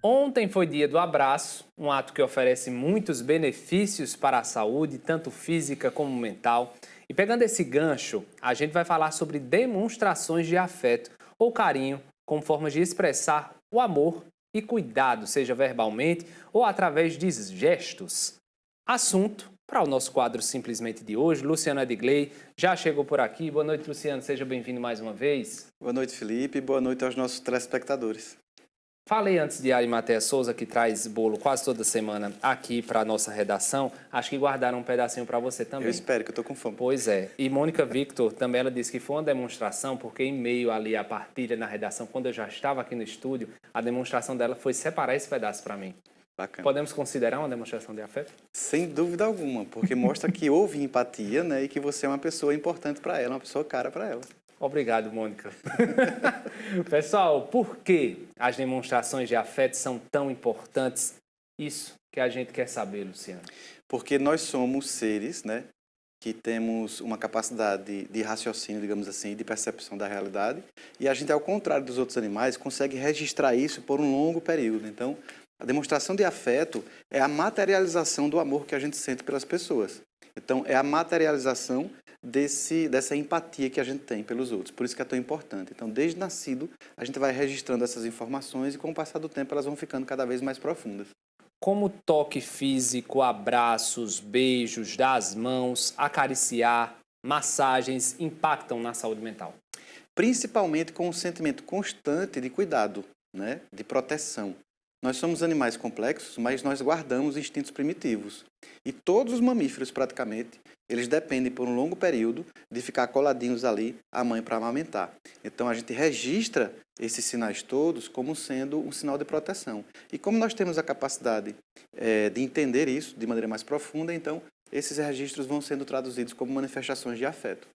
Ontem foi dia do abraço, um ato que oferece muitos benefícios para a saúde, tanto física como mental. E pegando esse gancho, a gente vai falar sobre demonstrações de afeto ou carinho como formas de expressar o amor e cuidado, seja verbalmente ou através de gestos. Assunto para o nosso quadro simplesmente de hoje. Luciano Edgley já chegou por aqui. Boa noite, Luciano. Seja bem-vindo mais uma vez. Boa noite, Felipe. Boa noite aos nossos telespectadores. Falei antes de Arimatea Souza, que traz bolo quase toda semana aqui para a nossa redação. Acho que guardaram um pedacinho para você também. Eu espero, que eu estou com fome. Pois é. E Mônica Victor também, ela disse que foi uma demonstração, porque em meio ali à partilha na redação, quando eu já estava aqui no estúdio, a demonstração dela foi separar esse pedaço para mim. Bacana. Podemos considerar uma demonstração de afeto? Sem dúvida alguma, porque mostra que houve empatia, né, e que você é uma pessoa importante para ela, uma pessoa cara para ela. Obrigado, Mônica. Pessoal, por que as demonstrações de afeto são tão importantes? Isso que a gente quer saber, Luciano. Porque nós somos seres, né, que temos uma capacidade de raciocínio, digamos assim, de percepção da realidade, e a gente, ao contrário dos outros animais, consegue registrar isso por um longo período. Então, a demonstração de afeto é a materialização do amor que a gente sente pelas pessoas. Então, é a materialização dessa empatia que a gente tem pelos outros. Por isso que é tão importante. Então, desde nascido, a gente vai registrando essas informações e, com o passar do tempo, elas vão ficando cada vez mais profundas. Como o toque físico, abraços, beijos, dar as mãos, acariciar, massagens impactam na saúde mental? Principalmente com um sentimento constante de cuidado, né? De proteção. Nós somos animais complexos, mas nós guardamos instintos primitivos. E todos os mamíferos, praticamente, eles dependem por um longo período de ficar coladinhos ali à mãe para amamentar. Então, a gente registra esses sinais todos como sendo um sinal de proteção. E como nós temos a capacidade de entender isso de maneira mais profunda, então, esses registros vão sendo traduzidos como manifestações de afeto.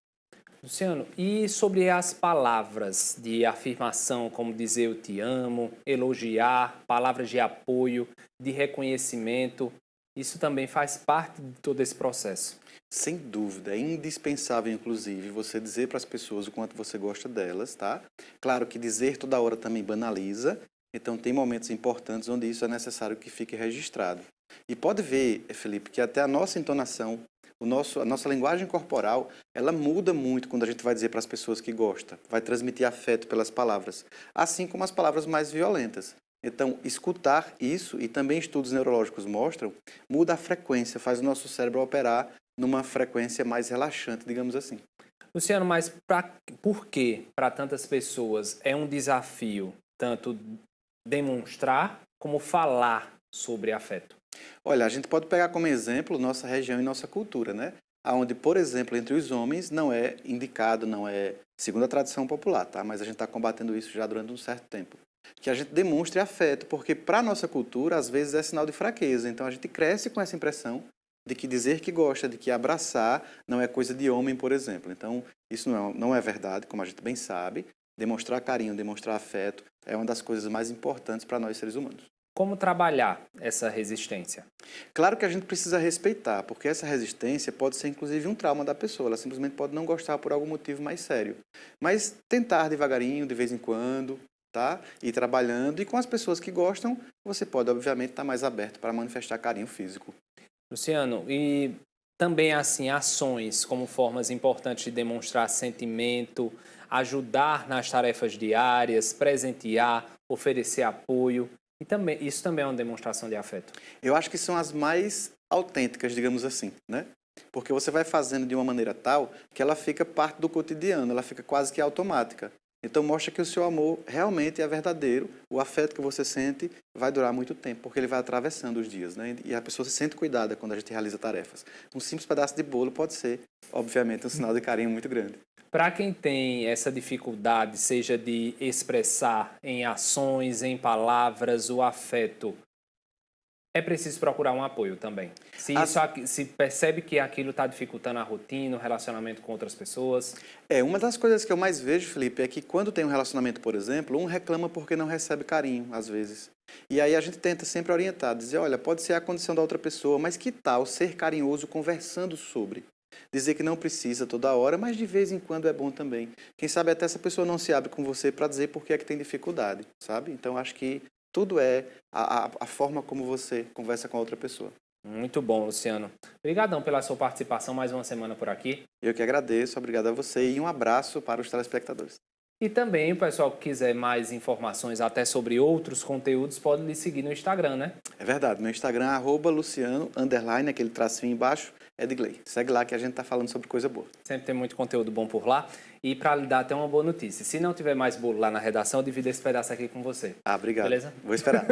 Luciano, e sobre as palavras de afirmação, como dizer eu te amo, elogiar, palavras de apoio, de reconhecimento, isso também faz parte de todo esse processo? Sem dúvida, é indispensável, inclusive, você dizer para as pessoas o quanto você gosta delas, tá? Claro que dizer toda hora também banaliza, então tem momentos importantes onde isso é necessário que fique registrado. E pode ver, Felipe, que até a nossa entonação, a nossa linguagem corporal, ela muda muito quando a gente vai dizer para as pessoas que gosta, vai transmitir afeto pelas palavras, assim como as palavras mais violentas. Então, escutar isso, e também estudos neurológicos mostram, muda a frequência, faz o nosso cérebro operar numa frequência mais relaxante, digamos assim. Luciano, mas por que para tantas pessoas é um desafio tanto demonstrar como falar sobre afeto? Olha, a gente pode pegar como exemplo nossa região e nossa cultura, né? Onde, por exemplo, entre os homens não é indicado, não é segundo a tradição popular, tá? Mas a gente está combatendo isso já durante um certo tempo. Que a gente demonstre afeto, porque para a nossa cultura, às vezes, é sinal de fraqueza. Então, a gente cresce com essa impressão de que dizer que gosta, de que abraçar não é coisa de homem, por exemplo. Então, isso não é verdade, como a gente bem sabe. Demonstrar carinho, demonstrar afeto é uma das coisas mais importantes para nós, seres humanos. Como trabalhar essa resistência? Claro que a gente precisa respeitar, porque essa resistência pode ser inclusive um trauma da pessoa, ela simplesmente pode não gostar por algum motivo mais sério. Mas tentar devagarinho, de vez em quando, tá? Ir trabalhando, e com as pessoas que gostam, você pode obviamente estar mais aberto para manifestar carinho físico. Luciano, e também assim ações como formas importantes de demonstrar sentimento, ajudar nas tarefas diárias, presentear, oferecer apoio. E também, isso também é uma demonstração de afeto. Eu acho que são as mais autênticas, digamos assim, né? Porque você vai fazendo de uma maneira tal que ela fica parte do cotidiano, ela fica quase que automática. Então mostra que o seu amor realmente é verdadeiro, o afeto que você sente vai durar muito tempo, porque ele vai atravessando os dias, né? E a pessoa se sente cuidada quando a gente realiza tarefas. Um simples pedaço de bolo pode ser, obviamente, um sinal de carinho muito grande. Para quem tem essa dificuldade, seja de expressar em ações, em palavras, o afeto, é preciso procurar um apoio também. Se percebe que aquilo está dificultando a rotina, o relacionamento com outras pessoas. Uma das coisas que eu mais vejo, Felipe, é que quando tem um relacionamento, por exemplo, um reclama porque não recebe carinho, às vezes. E aí a gente tenta sempre orientar, dizer, olha, pode ser a condição da outra pessoa, mas que tal ser carinhoso conversando sobre? Dizer que não precisa toda hora, mas de vez em quando é bom também. Quem sabe até essa pessoa não se abre com você para dizer por que é que tem dificuldade, sabe? Então acho que Tudo é a forma como você conversa com a outra pessoa. Muito bom, Luciano. Obrigadão pela sua participação mais uma semana por aqui. Eu que agradeço, obrigado a você e um abraço para os telespectadores. E também, o pessoal que quiser mais informações até sobre outros conteúdos, pode lhe seguir no Instagram, né? É verdade, meu Instagram é @Luciano_, aquele tracinho embaixo, Edgley. Segue lá que a gente está falando sobre coisa boa. Sempre tem muito conteúdo bom por lá. E para lhe dar até uma boa notícia, se não tiver mais bolo lá na redação, eu divido esse pedaço aqui com você. Obrigado. Beleza? Vou esperar.